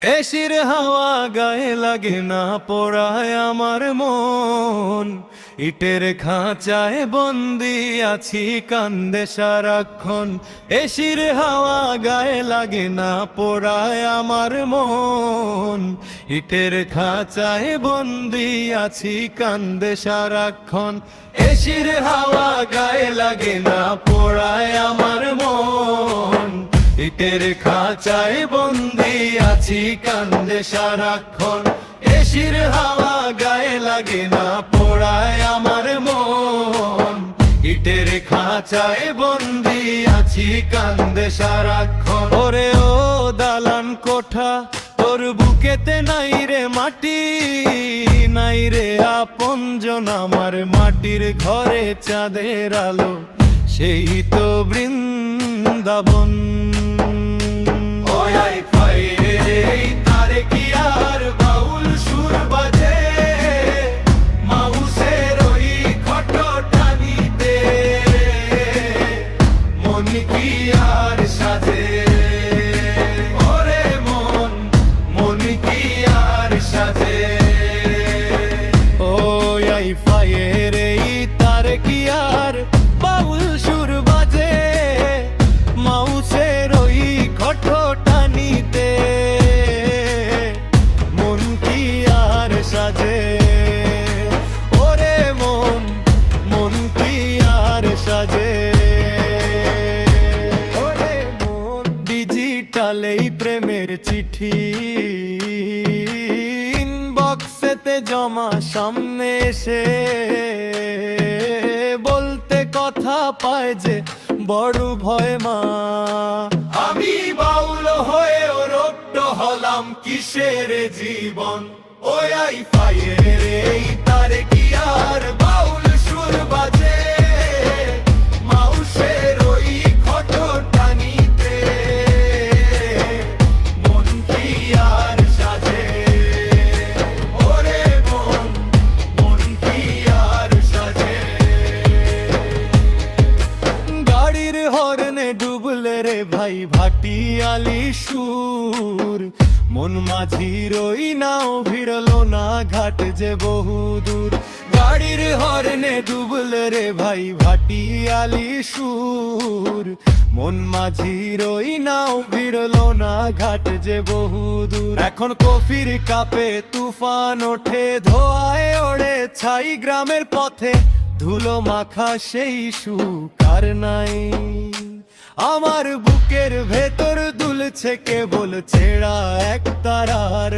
এসির হাওয়া গায়ে লাগে না, পোড়ায় আমার মন। ইটের খাঁচায় বন্দি আছি, কান্দে সারাক্ষণ। এসির হাওয়া গায়ে লাগে না, পোড়ায় আমার মন। ইটের খাঁচায় বন্দি আছি, কান্দে সারাক্ষণ। এসির হাওয়া গায়ে লাগে না, পোড়ায় আমার মন। ইটের খাঁচায় বন্দি আছি, কান্দে সারাক্ষণ। এসির হাওয়া গায়ে লাগে না, পোড়ায় আমার মন। ইটের খাঁচায় বন্দি আছি, কান্দে সারাক্ষণ। ওরে ও দালান কোঠা, তোর বুকেতে নাই রে মাটি, নাই রে আপনজন আমার। মাটির ঘরে চাঁদের আলো, সেই তো বৃন্দাবন। তারে কি আর বাউল সুর বাজে, মাউসের ওই খটটানিতে মন কি আর সাজে। ওরে মন, মন কি আর সাজে। ও আই ফায়ের এই তারে কি আর বাউল সুর বাজে, মাউসের ওই খটটানিতে মন কি আর সাজে। ওরে মন, মন কি আর সাজে। ওরে মন, ডিজিটাল এই প্রেমের চিঠি ইনবক্সেতে জমা, সামনে এসে বলতে কথা পায় যে বড় ভয় মা। আমি বাউল হয়ে রট্ট হলাম, কিসের জীবন। ওই আই ফায়ের এই তারে কি আর বাউল সুর বাজে, মাউসের ওই খটটানিতে মন কি আর সাজে। ওরে মন, মন কি আর সাজে। গাড়ির হর্নে ডুবলে রে ভাই ভাটিয়ালি সুর, মন মাঝির ওই নাও ভিড়লো না ঘাট যে বহুদূর। গাড়ির হর্নে ডুবলে রে ভাই ভাটিয়ালি সুর, মন মাঝির ওই নাও ভিড়লো না ঘাট যে বহুদূর। এখন কফির কাপে তুফান ওঠে, ধোয়ায় ওড়ে ছাই গ্রামের পথে, ধুলো মাখা সেই সুখ আর নাই। আমার বুকের ভেতর দুলছে কেবল ছেঁড়া এক তারার